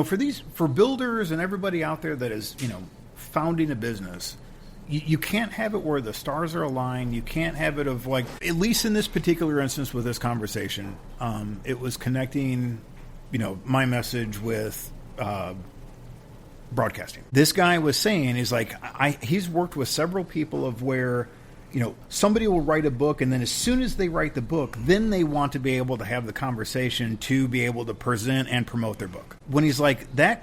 For builders and everybody out there that is, founding a business, you can't have it where the stars are aligned. You can't have it of like, at least in this particular instance with this conversation, it was connecting, my message with broadcasting. This guy was saying, he's worked with several people of where, somebody will write a book, and then as soon as they write the book, then they want to be able to have the conversation to be able to present and promote their book. When he's like, that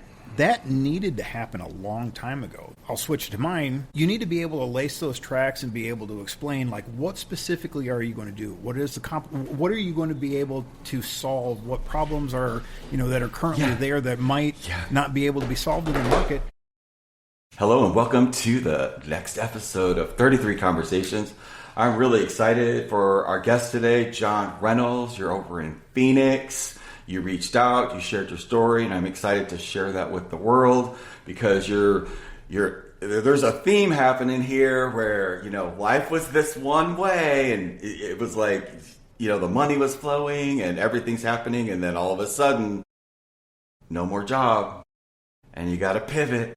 needed to happen a long time ago. I'll switch to mine. You need to be able to lace those tracks and be able to explain, like, what specifically are you going to do? What are you going to be able to solve? What problems are, that are currently there that might not be able to be solved in the market? Hello and welcome to the next episode of 33 Conversations. I'm really excited for our guest today, Jon Reynolds. You're over in Phoenix. You reached out, you shared your story, and I'm excited to share that with the world because there's a theme happening here where, life was this one way and it was like, the money was flowing and everything's happening, and then all of a sudden, no more job and you got to pivot.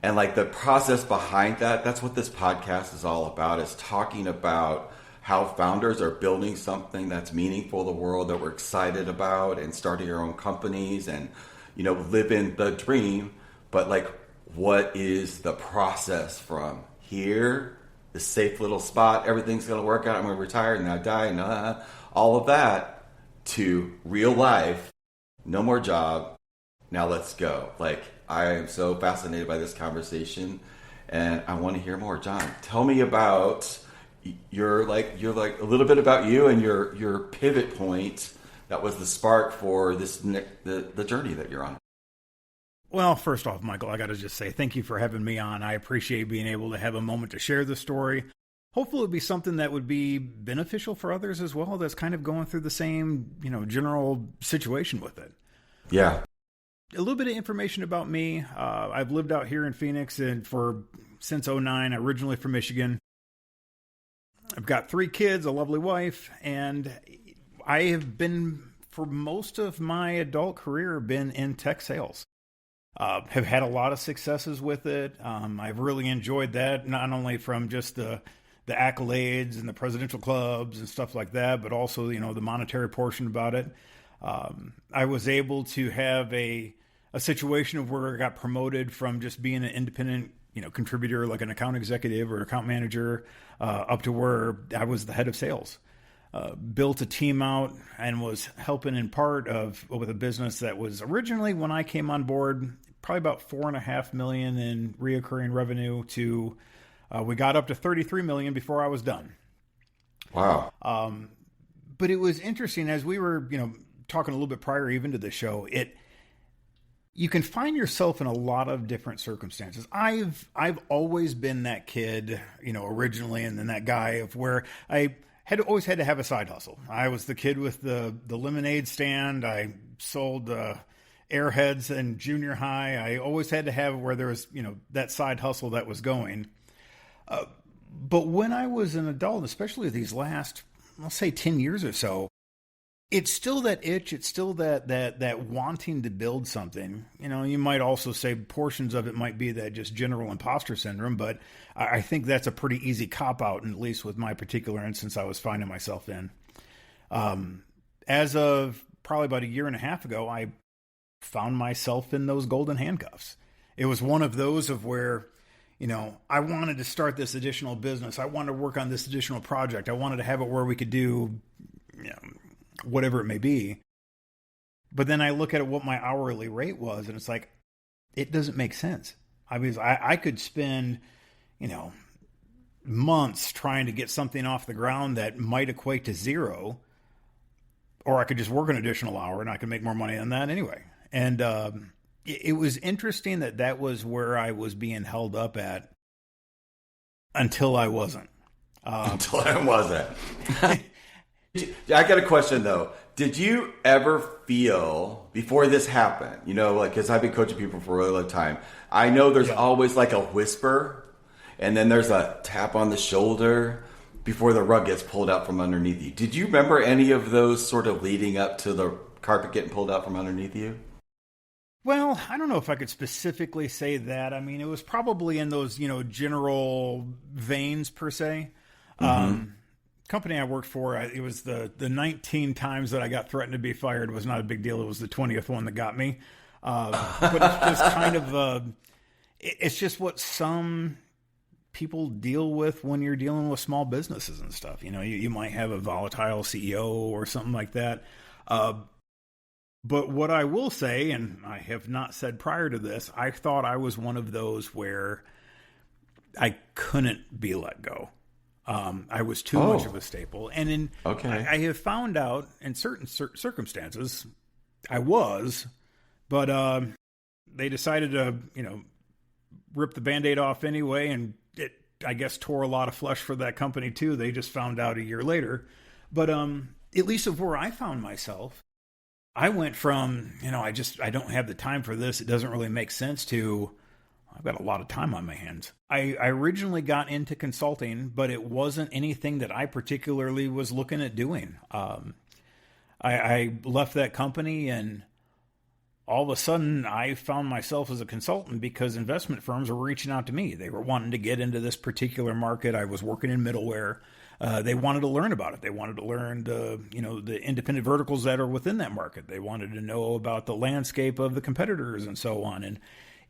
And like the process behind that, that's what this podcast is all about, is talking about how founders are building something that's meaningful to the world that we're excited about and starting our own companies and, living the dream. But like, what is the process from here, this safe little spot, everything's going to work out, I'm going to retire and I die, and all of that, to real life, no more job, now let's go. Like, I am so fascinated by this conversation and I want to hear more. Jon, tell me about you're like a little bit about you and your pivot point that was the spark for this the journey that you're on. Well, first off, Michael, I got to just say thank you for having me on. I appreciate being able to have a moment to share the story. Hopefully it'll be something that would be beneficial for others as well that's kind of going through the same, general situation with it. Yeah. A little bit of information about me. I've lived out here in Phoenix since 2009, originally from Michigan. I've got 3 kids, a lovely wife, and I have been, for most of my adult career, been in tech sales. Have had a lot of successes with it. I've really enjoyed that, not only from just the accolades and the presidential clubs and stuff like that, but also, the monetary portion about it. I was able to have a situation of where I got promoted from just being an independent, contributor, like an account executive or account manager, up to where I was the head of sales. Built a team out and was helping in part with a business that was originally, when I came on board, probably about $4.5 million in reoccurring revenue to, we got up to $33 million before I was done. Wow. But it was interesting as we were, talking a little bit prior even to the show, you can find yourself in a lot of different circumstances. I've always been that kid, originally, and then that guy of where I always had to have a side hustle. I was the kid with the lemonade stand. I sold Airheads in junior high. I always had to have where there was, that side hustle that was going. But when I was an adult, especially these last, I'll say 10 years or so, it's still that itch. It's still that wanting to build something. You might also say portions of it might be that just general imposter syndrome, but I think that's a pretty easy cop-out, at least with my particular instance I was finding myself in. As of probably about a year and a half ago, I found myself in those golden handcuffs. It was one of those of where, I wanted to start this additional business. I wanted to work on this additional project. I wanted to have it where we could do, whatever it may be. But then I look at what my hourly rate was, and it's like, it doesn't make sense. I mean, I could spend, months trying to get something off the ground that might equate to zero, or I could just work an additional hour and I could make more money than that anyway. And it was interesting that was where I was being held up at until I wasn't. Until I wasn't. I got a question though. Did you ever feel before this happened, because I've been coaching people for a really long time, I know there's always like a whisper and then there's a tap on the shoulder before the rug gets pulled out from underneath you. Did you remember any of those sort of leading up to the carpet getting pulled out from underneath you? Well, I don't know if I could specifically say that. I mean, it was probably in those, general veins per se. Company I worked for, it was the 19 times that I got threatened to be fired was not a big deal. It was the 20th one that got me. But it's just kind of, it's just what some people deal with when you're dealing with small businesses and stuff. You might have a volatile CEO or something like that. But what I will say, and I have not said prior to this, I thought I was one of those where I couldn't be let go. I was too much of a staple. And I have found out in certain circumstances I was, but they decided to, rip the Band-Aid off anyway. And it, I guess, tore a lot of flesh for that company too. They just found out a year later. But at least of where I found myself, I went from, I don't have the time for this. It doesn't really make sense to, I've got a lot of time on my hands. I originally got into consulting, but it wasn't anything that I particularly was looking at doing. I left that company, and all of a sudden I found myself as a consultant because investment firms were reaching out to me. They were wanting to get into this particular market. I was working in middleware. They wanted to learn about it. They wanted to learn the independent verticals that are within that market. They wanted to know about the landscape of the competitors and so on. And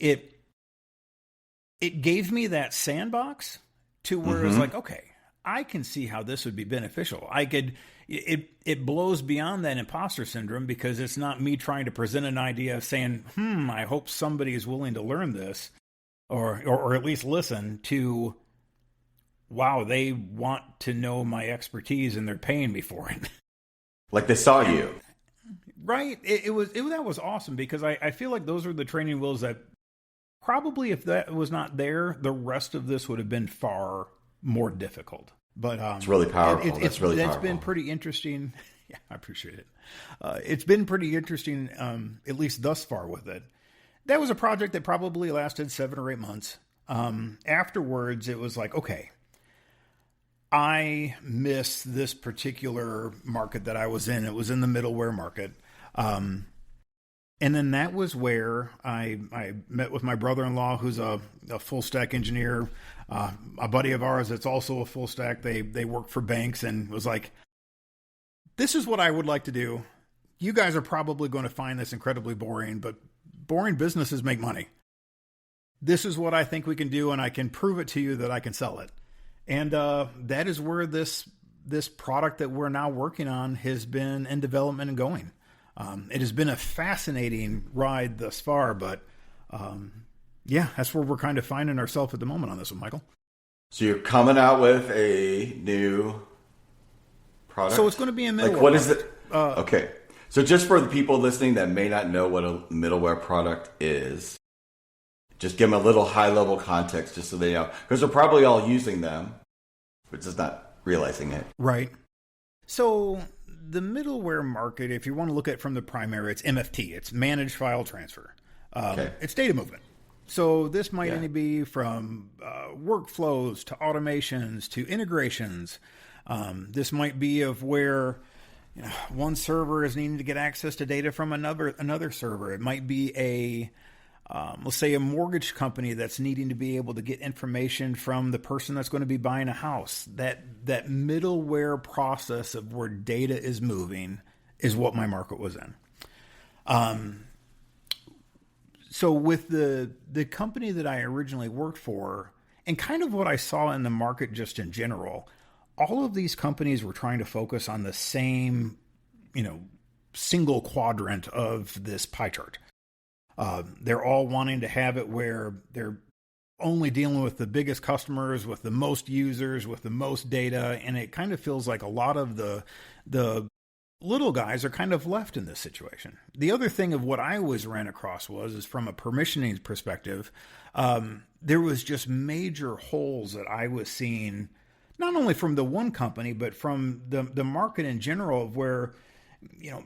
it gave me that sandbox to where it was like, okay, I can see how this would be beneficial. It blows beyond that imposter syndrome because it's not me trying to present an idea saying, I hope somebody is willing to learn this or at least listen to, wow, they want to know my expertise and they're paying me for it. Like they saw you. Right. That was awesome because I feel like those are the training wheels that probably if that was not there, the rest of this would have been far more difficult. But it's really powerful. That's been pretty interesting. Yeah, I appreciate it. It's been pretty interesting, at least thus far with it. That was a project that probably lasted 7 or 8 months. Afterwards, it was like, okay, I miss this particular market that I was in. It was in the middleware market. And then that was where I met with my brother-in-law, who's a full stack engineer, a buddy of ours that's also a full stack. They work for banks, and was like, this is what I would like to do. You guys are probably going to find this incredibly boring, but boring businesses make money. This is what I think we can do, and I can prove it to you that I can sell it. And that is where this product that we're now working on has been in development and going. It has been a fascinating ride thus far, but yeah, that's where we're kind of finding ourselves at the moment on this one, Michael. So you're coming out with a new product? So it's going to be in middleware. Like what is it? Okay. So just for the people listening that may not know what a middleware product is, just give them a little high-level context just so they know. Because they're probably all using them, but just not realizing it. Right. So the middleware market, if you want to look at it from the primary, it's MFT. It's Managed File Transfer. Okay. It's data movement. So this might be from workflows to automations to integrations. This might be of where one server is needing to get access to data from another server. It might be let's say a mortgage company that's needing to be able to get information from the person that's going to be buying a house. That middleware process of where data is moving is what my market was in. So with the company that I originally worked for, and kind of what I saw in the market just in general, all of these companies were trying to focus on the same, single quadrant of this pie chart. They're all wanting to have it where they're only dealing with the biggest customers, with the most users, with the most data, and it kind of feels like a lot of the little guys are kind of left in this situation. The other thing of what I always ran across is from a permissioning perspective, there was just major holes that I was seeing, not only from the one company, but from the market in general, of where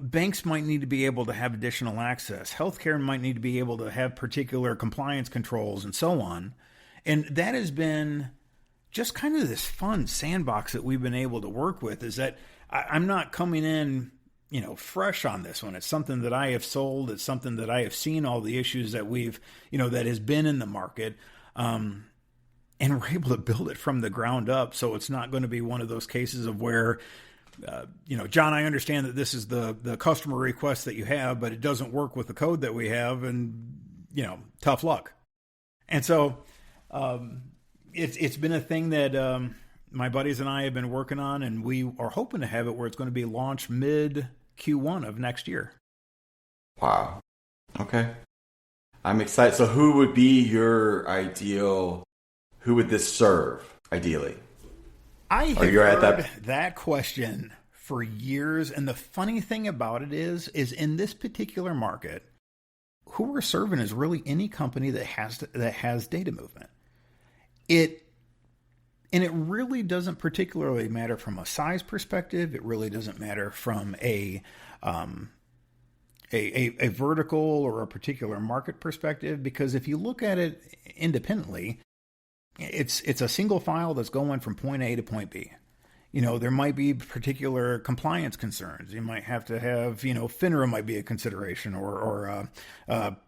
banks might need to be able to have additional access. Healthcare might need to be able to have particular compliance controls and so on. And that has been just kind of this fun sandbox that we've been able to work with, is that I'm not coming in fresh on this one. It's something that I have sold. It's something that I have seen all the issues that that has been in the market. And we're able to build it from the ground up. So it's not going to be one of those cases of where, John, I understand that this is the customer request that you have, but it doesn't work with the code that we have, and, tough luck. And so it's been a thing that my buddies and I have been working on, and we are hoping to have it where it's going to be launched mid Q1 of next year. Wow. Okay. I'm excited. So who would be your ideal, who would this serve ideally? I have heard that question for years. And the funny thing about it is in this particular market, who we're serving is really any company that has data movement. It really doesn't particularly matter from a size perspective. It really doesn't matter from a vertical or a particular market perspective, because if you look at it independently, it's a single file that's going from point A to point B. There might be particular compliance concerns. You might have to have, FINRA might be a consideration, or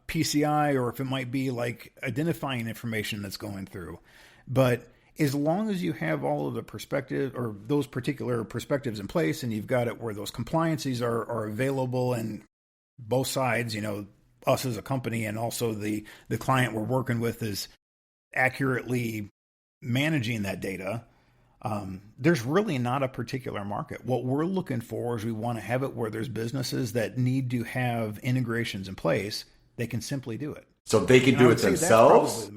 PCI, or if it might be like identifying information that's going through. But as long as you have all of the perspective or those particular perspectives in place, and you've got it where those compliances are available, and both sides, us as a company and also the client we're working with is accurately managing that data, there's really not a particular market. What we're looking for is we want to have it where there's businesses that need to have integrations in place. They can simply do it. So they can do it themselves?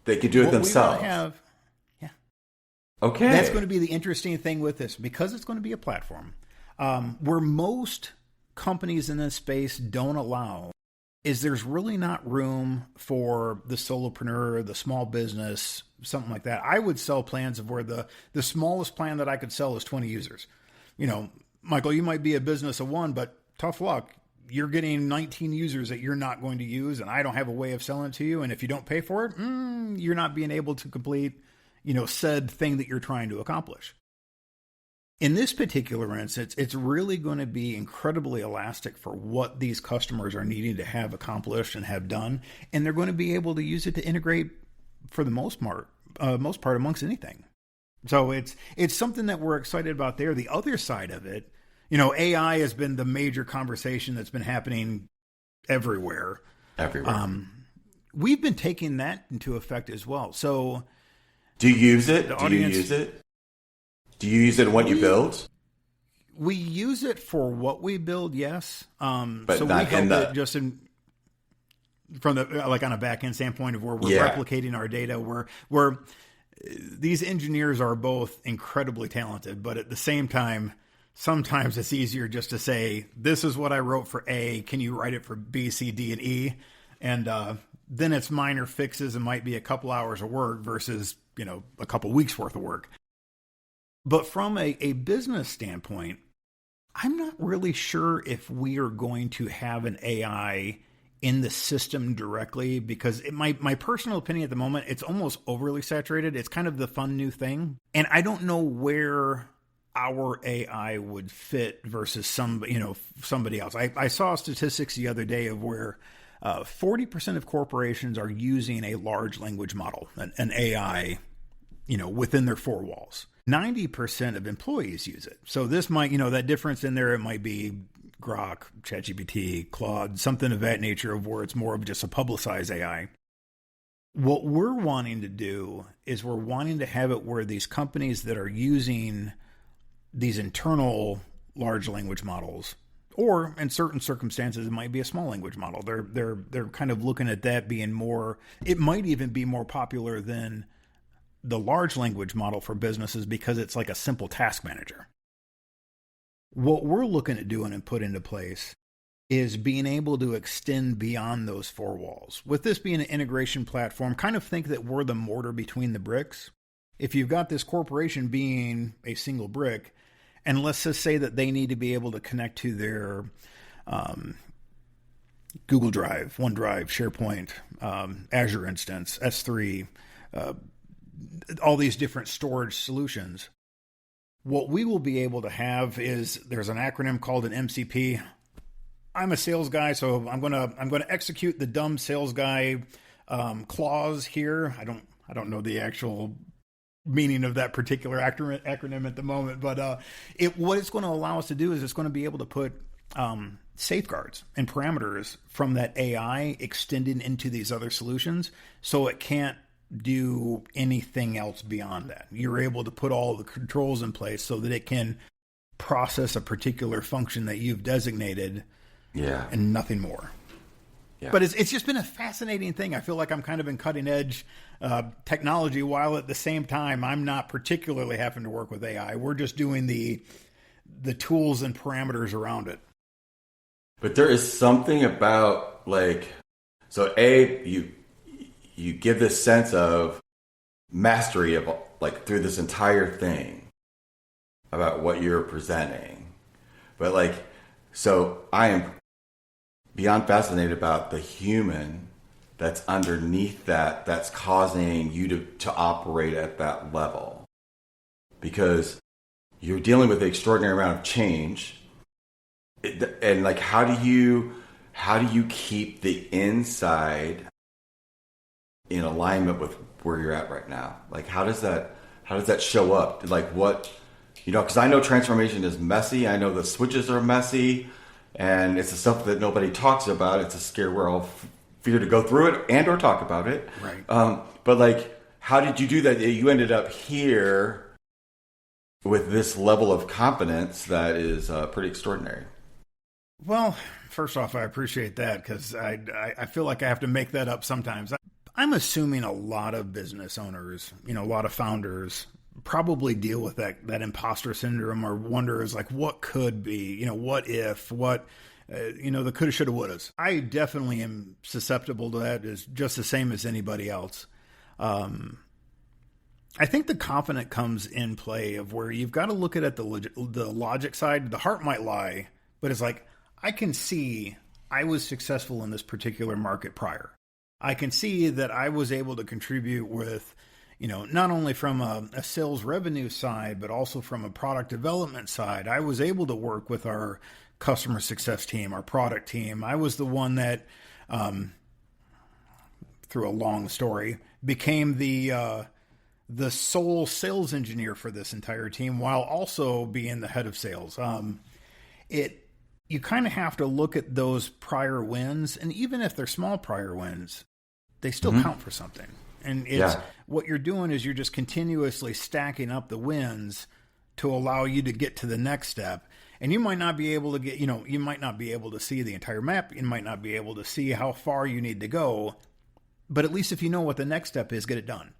They could do it themselves. Yeah. Okay. That's going to be the interesting thing with this, because it's going to be a platform where most companies in this space don't allow is there's really not room for the solopreneur, the small business, something like that. I would sell plans of where the smallest plan that I could sell is 20 users. Michael, you might be a business of one, but tough luck. You're getting 19 users that you're not going to use, and I don't have a way of selling it to you. And if you don't pay for it, you're not being able to complete, said thing that you're trying to accomplish. In this particular instance, it's really going to be incredibly elastic for what these customers are needing to have accomplished and have done. And they're going to be able to use it to integrate for the most part amongst anything. So it's something that we're excited about there. The other side of it, AI has been the major conversation that's been happening everywhere. We've been taking that into effect as well. So do you use it? Do you use it in what you build? We use it for what we build, yes. But so not we in help it just from the on a back end standpoint of where we're replicating our data. Where these engineers are both incredibly talented, but at the same time, sometimes it's easier just to say, "This is what I wrote for A. Can you write it for B, C, D, and E?" And then it's minor fixes and might be a couple hours of work versus a couple weeks worth of work. But from a business standpoint, I'm not really sure if we are going to have an AI in the system directly, because my personal opinion at the moment, it's almost overly saturated. It's kind of the fun new thing. And I don't know where our AI would fit versus somebody else. I saw statistics the other day of where 40% of corporations are using a large language model, an AI, within their four walls. 90% of employees use it. So this might, that difference in there, it might be Grok, ChatGPT, Claude, something of that nature, of where it's more of just a publicized AI. What we're wanting to do is we're wanting to have it where these companies that are using these internal large language models, or in certain circumstances, it might be a small language model. They're kind of looking at that being more, it might even be more popular than the large language model for businesses, because it's like a simple task manager. What we're looking at doing and put into place is being able to extend beyond those four walls. With this being an integration platform, kind of think that we're the mortar between the bricks. If you've got this corporation being a single brick, and let's just say that they need to be able to connect to their Google Drive, OneDrive, SharePoint, Azure instance, S3, all these different storage solutions. What we will be able to have is there's an acronym called an MCP. I'm a sales guy, so I'm gonna execute the dumb sales guy clause here. I don't know the actual meaning of that particular acronym at the moment, but what it's going to allow us to do is it's going to be able to put safeguards and parameters from that AI extended into these other solutions, so it can't do anything else beyond that. You're able to put all the controls in place so that it can process a particular function that you've designated, and nothing more. Yeah. But it's just been a fascinating thing. I feel like I'm kind of in cutting edge technology, while at the same time I'm not particularly having to work with AI. We're just doing the tools and parameters around it. But there is something about you give this sense of mastery of through this entire thing about what you're presenting. But so I am beyond fascinated about the human that's underneath that's causing you to operate at that level. Because you're dealing with an extraordinary amount of change. And how do you keep the inside in alignment with where you're at right now? How does that show up? Because I know transformation is messy. I know the switches are messy, and it's the stuff that nobody talks about. It's a scare we're all fear to go through it and or talk about it. Right. But how did you do that? You ended up here with this level of confidence that is pretty extraordinary. Well, first off, I appreciate that, because I feel like I have to make that up sometimes. I'm assuming a lot of business owners, a lot of founders probably deal with that imposter syndrome, or wonder what could be, what if, the coulda, shoulda, wouldas. I definitely am susceptible to that, is just the same as anybody else. I think the confidence comes in play of where you've got to look at the logic side. The heart might lie, but it's I can see I was successful in this particular market prior. I can see that I was able to contribute with, not only from a sales revenue side, but also from a product development side. I was able to work with our customer success team, our product team. I was the one that, through a long story, became the sole sales engineer for this entire team, while also being the head of sales. You kind of have to look at those prior wins, and even if they're small prior wins, they still count for something. And what you're doing is you're just continuously stacking up the wins to allow you to get to the next step. And you might not be able to you might not be able to see the entire map. You might not be able to see how far you need to go, but at least if you know what the next step is, get it done.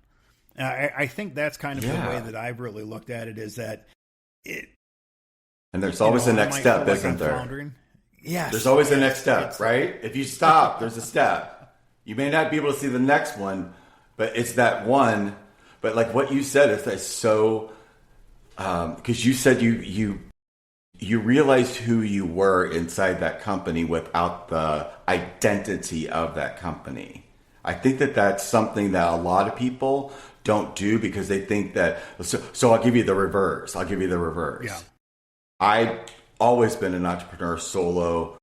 I think that's kind of the way that I've really looked at it, is that and there's always a next step, isn't there? Yes. There's always a next step, right? If you stop, there's a step. You may not be able to see the next one, but it's that one. But what you said, it's so, because you said you realized who you were inside that company without the identity of that company. I think that's something that a lot of people don't do, because they think that, so I'll give you the reverse. Yeah. I've always been an entrepreneur solo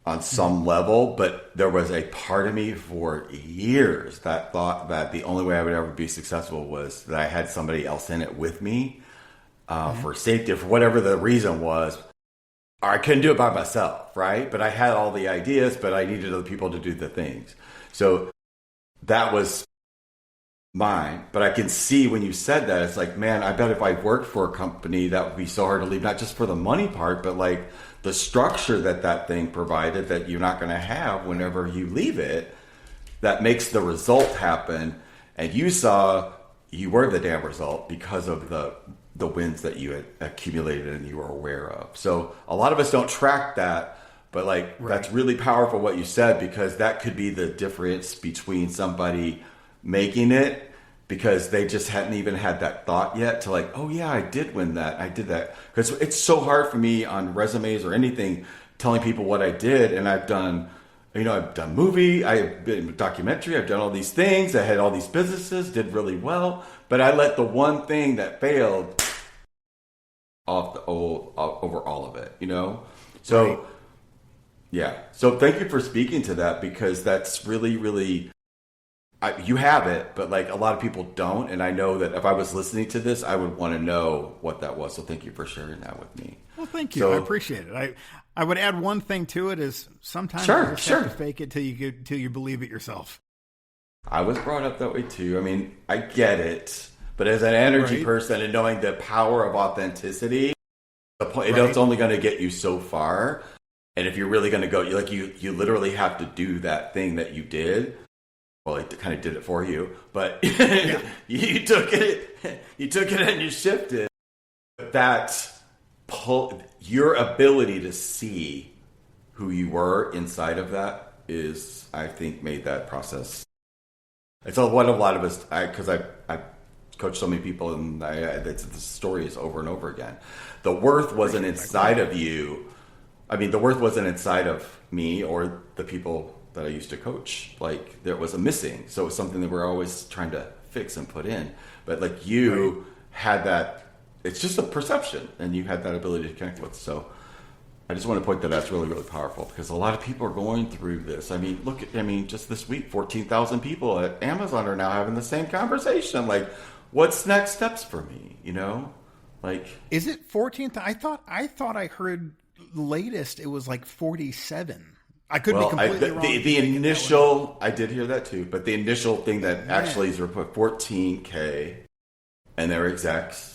on some level, but there was a part of me for years that thought that the only way I would ever be successful was that I had somebody else in it with me, for safety, for whatever the reason was. Or I couldn't do it by myself, right? But I had all the ideas, but I needed other people to do the things. So that was mine. But I can see when you said that, it's man, I bet if I worked for a company, that would be so hard to leave, not just for the money part, but the structure that thing provided that you're not going to have whenever you leave it, that makes the result happen. And you saw you were the damn result because of the wins that you had accumulated and you were aware of. So a lot of us don't track that, but that's really powerful what you said, because that could be the difference between somebody making it because they just hadn't even had that thought yet to oh yeah, I did win that. I did that. Because it's so hard for me on resumes or anything telling people what I did. And I've done, I've done movie, I've been documentary, I've done all these things. I had all these businesses, did really well. But I let the one thing that failed over all of it, you know? So, Right. yeah. So thank you for speaking to that, because that's really, really, you have it, but like a lot of people don't. And I know that if I was listening to this, I would want to know what that was. So thank you for sharing that with me. Well, thank you. So, I appreciate it. I would add one thing to it is sometimes Sure, you just sure. have to fake it till you believe it yourself. I was brought up that way too. I mean, I get it, but as an energy Right. person and knowing the power of authenticity, Right. it's only going to get you so far. And if you're really going to go, you literally have to do that thing that you did. Well, it kind of did it for you, but Yeah. you took it and you shifted. That your ability to see who you were inside of that is, I think, made that process. It's what a lot of us, because I coach so many people, and the story is over and over again. The worth wasn't inside of you. I mean, the worth wasn't inside of me or the people that I used to coach. Like, there was a missing. So it was something that we're always trying to fix and put in. But like you had that, it's just a perception, and you had that ability to connect with. So I just want to point that that's really, really powerful, because a lot of people are going through this. I mean, just this week, 14,000 people at Amazon are now having the same conversation. Like, what's next steps for me? You know, like, Is it 14th? I thought I heard latest it was like 47. I could be completely wrong. The initial, I did hear that too, but the initial thing that actually is report 14K, and they're execs.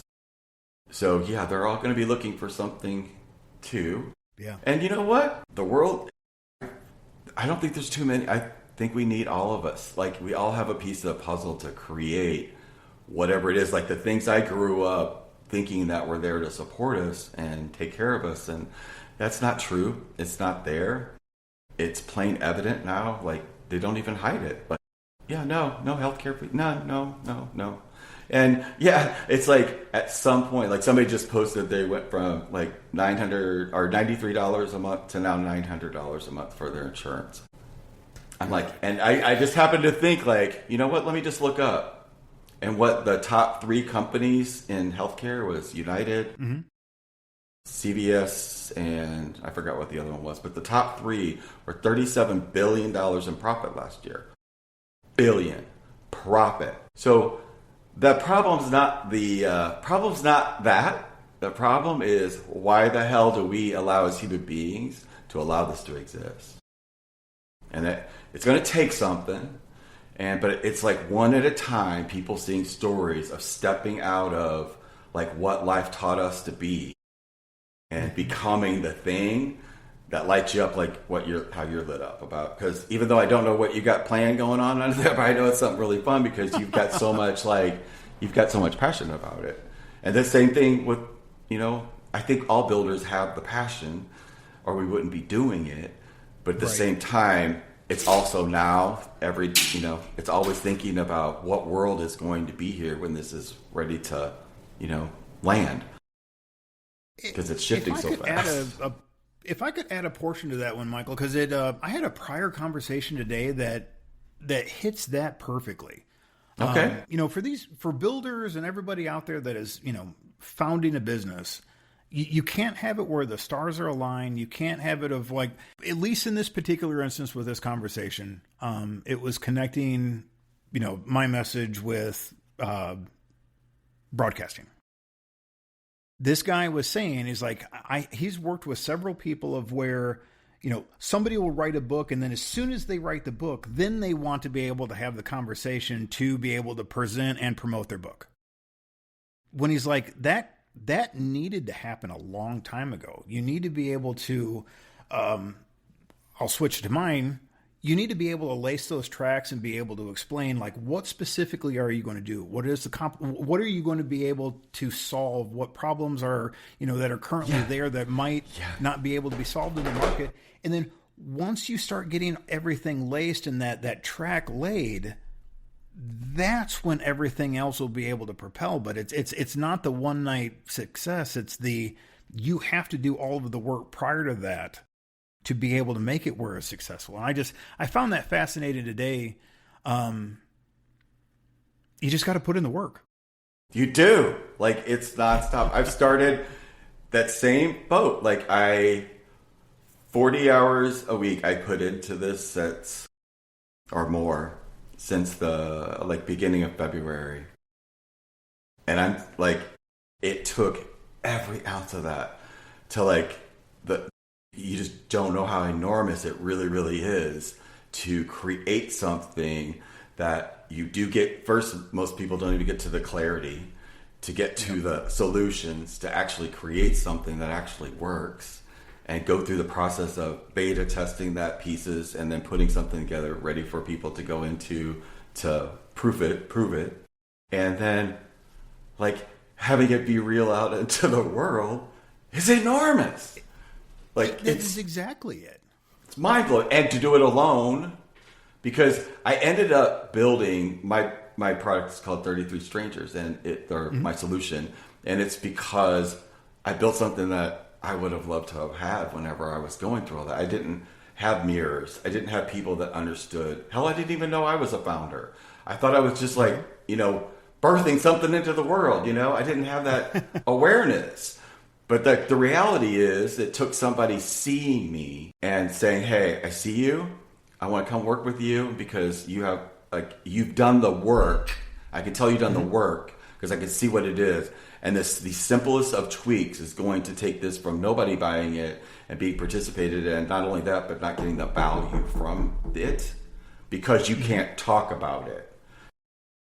So yeah, they're all going to be looking for something too. Yeah. And you know what? The world, I don't think there's too many. I think we need all of us. Like, we all have a piece of the puzzle to create whatever it is. Like, the things I grew up thinking that were there to support us and take care of us, and that's not true. It's not there. It's plain evident now. Like, they don't even hide it. Like, yeah, no healthcare. No. And yeah, it's like at some point, like somebody just posted they went from like $900 or $93 a month to now $900 a month for their insurance. I'm like, and I just happened to think, like, you know what? Let me just look up. And what the top 3 companies in healthcare was: United, CVS, and I forgot what the other one was. But the top 3 were $37 billion in profit last year. Billion profit. So the problem's not that. The problem is, why the hell do we allow, as human beings, to allow this to exist? And that it's going to take something, but it's like one at a time. People seeing stories of stepping out of like what life taught us to be, and becoming the thing that lights you up, like how you're lit up about. Because even though I don't know what you got planned going on under there, but I know it's something really fun, because you've got so much passion about it. And the same thing with, I think all builders have the passion, or we wouldn't be doing it. But at the same time, it's also now it's always thinking about what world is going to be here when this is ready to, land. Because it's shifting so fast. If I could add a portion to that one, Michael, because I had a prior conversation today that hits that perfectly. Okay. For builders and everybody out there that is, founding a business, you can't have it where the stars are aligned. You can't have it of like, at least in this particular instance with this conversation, it was connecting, my message with broadcasting. This guy was saying, he's worked with several people of where, somebody will write a book, and then as soon as they write the book, then they want to be able to have the conversation to be able to present and promote their book. When he's like, that needed to happen a long time ago. You need to be able to, I'll switch to mine. You need to be able to lace those tracks and be able to explain, like, what specifically are you going to do? What are you going to be able to solve? What problems are, that are currently there that might not be able to be solved in the market? And then once you start getting everything laced and that track laid, that's when everything else will be able to propel. But it's not the one night success. It's you have to do all of the work prior to that to be able to make it where it's successful. And I found that fascinating today. You just got to put in the work. You do. Like, it's nonstop. I've started that same boat. Like 40 hours a week I put into this sets or more since the like beginning of February. And I'm like, it took every ounce of that to like you just don't know how enormous it really, really is to create something that you do get. First, most people don't even get to the clarity to get to the solutions to actually create something that actually works and go through the process of beta testing that pieces and then putting something together ready for people to go into to prove it. And then like having it be real out into the world is enormous. Like it's exactly it. It's mind blowing. And to do it alone, because I ended up building my product is called 33 Strangers, and my solution, and it's because I built something that I would have loved to have had whenever I was going through all that. I didn't have mirrors. I didn't have people that understood. Hell, I didn't even know I was a founder. I thought I was just like, birthing something into the world. I didn't have that awareness. But the reality is it took somebody seeing me and saying, hey, I see you. I want to come work with you because you've done the work. I can tell you've done the work because I can see what it is. And the simplest of tweaks is going to take this from nobody buying it and being participated in. Not only that, but not getting the value from it because you can't talk about it.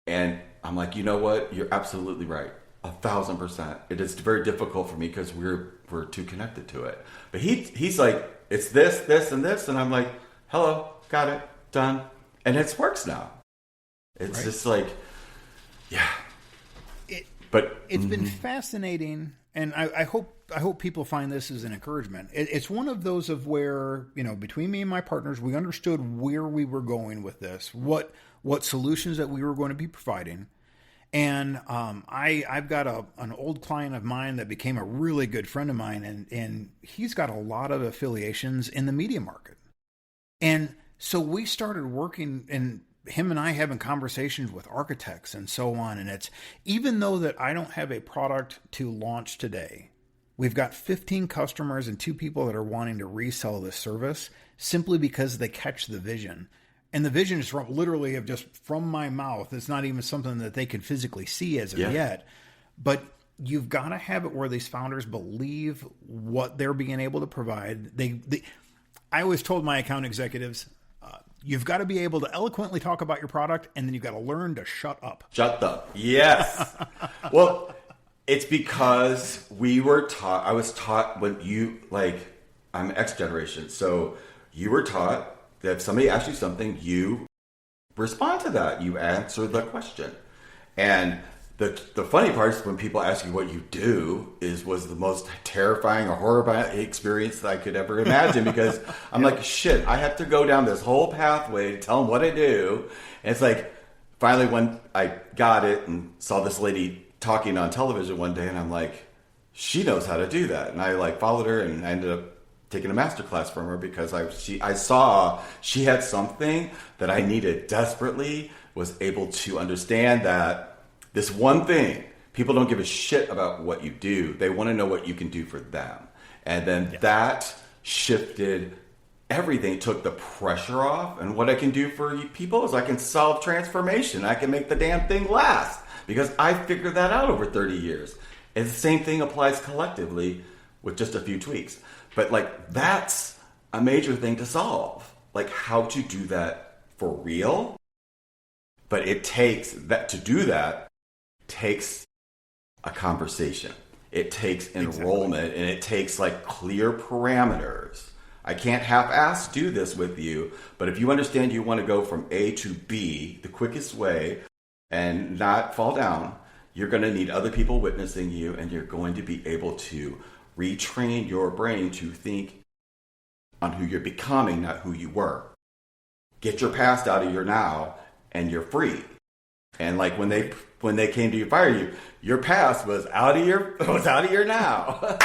And I'm like, you know what? You're absolutely right. 1,000%. It is very difficult for me because we're too connected to it. But he's like, it's this, and this. And I'm like, hello, got it, done. And it works now. It's just like, yeah. It's been fascinating, and I hope people find this as an encouragement. It's one of those of where, between me and my partners, we understood where we were going with this, what solutions that we were going to be providing. And I've got an old client of mine that became a really good friend of mine, and he's got a lot of affiliations in the media market. And so we started working, and him and I having conversations with architects and so on. And it's, even though that I don't have a product to launch today, we've got 15 customers and 2 people that are wanting to resell this service simply because they catch the vision. And the vision is literally of just from my mouth. It's not even something that they can physically see as of yet. But you've got to have it where these founders believe what they're being able to provide. I always told my account executives, you've got to be able to eloquently talk about your product, and then you've got to learn to shut up. Shut up. Yes. Well, it's because I was taught when I'm X generation. So you were taught that if somebody asks you something, you respond to that. You answer the question. And the funny part is when people ask you what you do was the most terrifying or horrifying experience that I could ever imagine because I'm like, shit, I have to go down this whole pathway to tell them what I do. And it's like, finally when I got it and saw this lady talking on television one day, and I'm like, she knows how to do that. And I followed her, and I ended up taking a master class from her because I saw she had something that I needed desperately, was able to understand that this one thing, people don't give a shit about what you do. They want to know what you can do for them. And then that shifted everything, took the pressure off. And what I can do for people is I can solve transformation. I can make the damn thing last because I figured that out over 30 years. And the same thing applies collectively with just a few tweaks. But that's a major thing to solve. How to do that for real. But it takes that to do that. Takes a conversation. It takes enrollment, and it takes clear parameters. I can't half-ass do this with you, but if you understand you want to go from A to B the quickest way and not fall down, you're going to need other people witnessing you, and you're going to be able to retrain your brain to think on who you're becoming, not who you were. Get your past out of your now, and you're free. And when they came to fire you, your past was out of your now.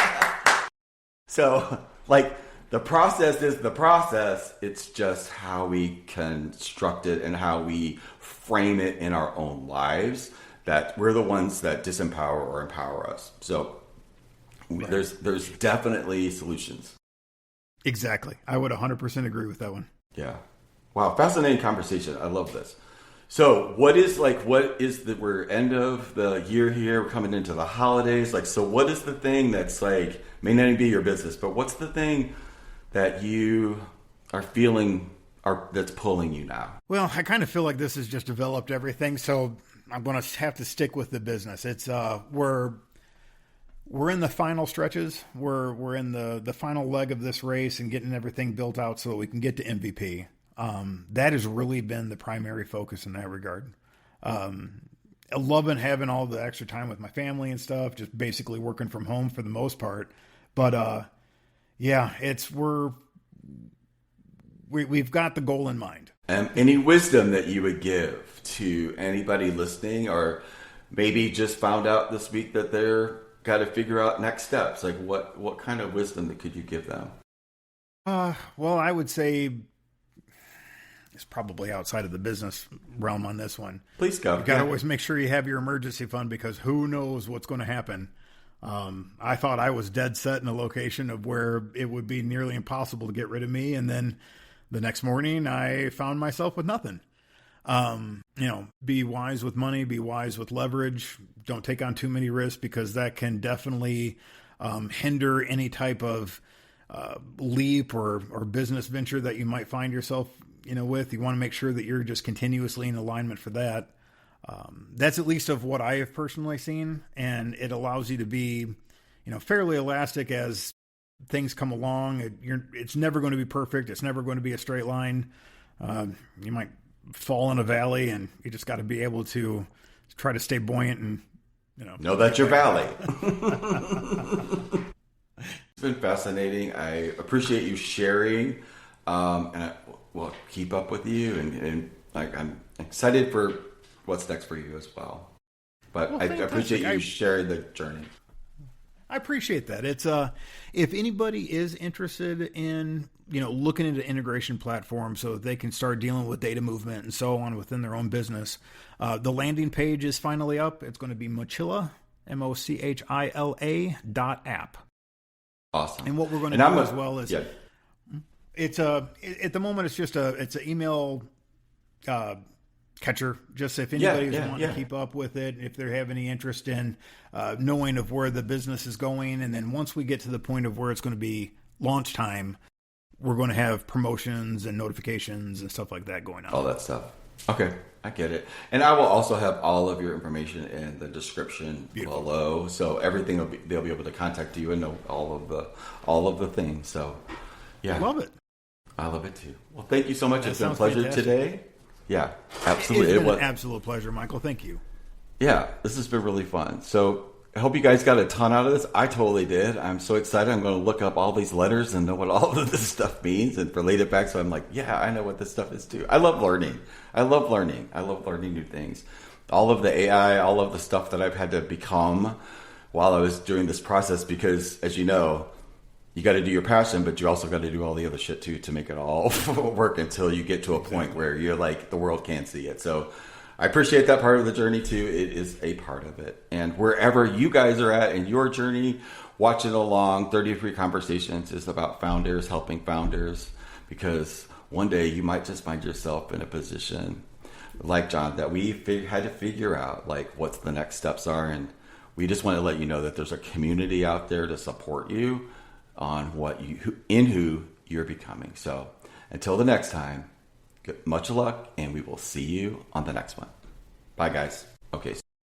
So the process is the process. It's just how we construct it and how we frame it in our own lives that we're the ones that disempower or empower us. So Right. There's definitely solutions. Exactly. I would 100% agree with that one. Yeah. Wow. Fascinating conversation. I love this. So we're end of the year here. We're coming into the holidays. Like, so what is the thing that's like, may not even be your business, but what's the thing that you are feeling that's pulling you now? Well, I kind of feel like this has just developed everything. So I'm going to have to stick with the business. It's, we're in the final stretches. We're in the final leg of this race and getting everything built out so that we can get to MVP. That has really been the primary focus in that regard. Loving having all the extra time with my family and stuff, just basically working from home for the most part. But yeah, we've got the goal in mind. Any wisdom that you would give to anybody listening, or maybe just found out this week that they're got to figure out next steps? Like what kind of wisdom could you give them? Well, I would say it's probably outside of the business realm on this one. Please go. You got to always make sure you have your emergency fund, because who knows what's going to happen. I thought I was dead set in a location of where it would be nearly impossible to get rid of me. And then the next morning I found myself with nothing. Be wise with money, be wise with leverage. Don't take on too many risks, because that can definitely hinder any type of leap or business venture that you might find yourself, with. You want to make sure that you're just continuously in alignment for that. That's at least of what I have personally seen, and it allows you to be, fairly elastic as things come along. It's never going to be perfect. It's never going to be a straight line. You might fall in a valley, and you just got to be able to try to stay buoyant and, know that your valley. It's been fascinating. I appreciate you sharing, and we'll keep up with you, and I'm excited for what's next for you as well. But I appreciate you sharing the journey. I appreciate that. It's if anybody is interested in looking into integration platforms so that they can start dealing with data movement and so on within their own business, the landing page is finally up. It's going to be Mochila, MOCHILA.app. Awesome. And what we're going to do as well is it's at the moment it's an email catcher, just if anybody's wanting to keep up with it, if they have any interest in knowing of where the business is going. And then once we get to the point of where it's going to be launch time, we're going to have promotions and notifications and stuff like that going on. All that stuff. Okay, I get it. And I will also have all of your information in the description below, so everything they'll be able to contact you and know all of the things. So yeah, I love it. I love it too. Well, thank you so much. It's been a pleasure today. Yeah, absolutely. It's been an absolute pleasure, Michael. Thank you. Yeah, this has been really fun. So I hope you guys got a ton out of this. I totally did. I'm so excited. I'm going to look up all these letters and know what all of this stuff means and relate it back. So I'm like, yeah, I know what this stuff is too. I love learning. I love learning new things. All of the AI, all of the stuff that I've had to become while I was doing this process, because as you know, you got to do your passion, but you also got to do all the other shit too to make it all work until you get to a point where you're like, the world can't see it. So I appreciate that part of the journey too. It is a part of it. And wherever you guys are at in your journey, watching along, 33 Conversations is about founders, helping founders, because one day you might just find yourself in a position like John that we had to figure out like what the next steps are. And we just want to let you know that there's a community out there to support you on who you're becoming. So until the next time, much luck, and we will see you on the next one. Bye, guys. Okay.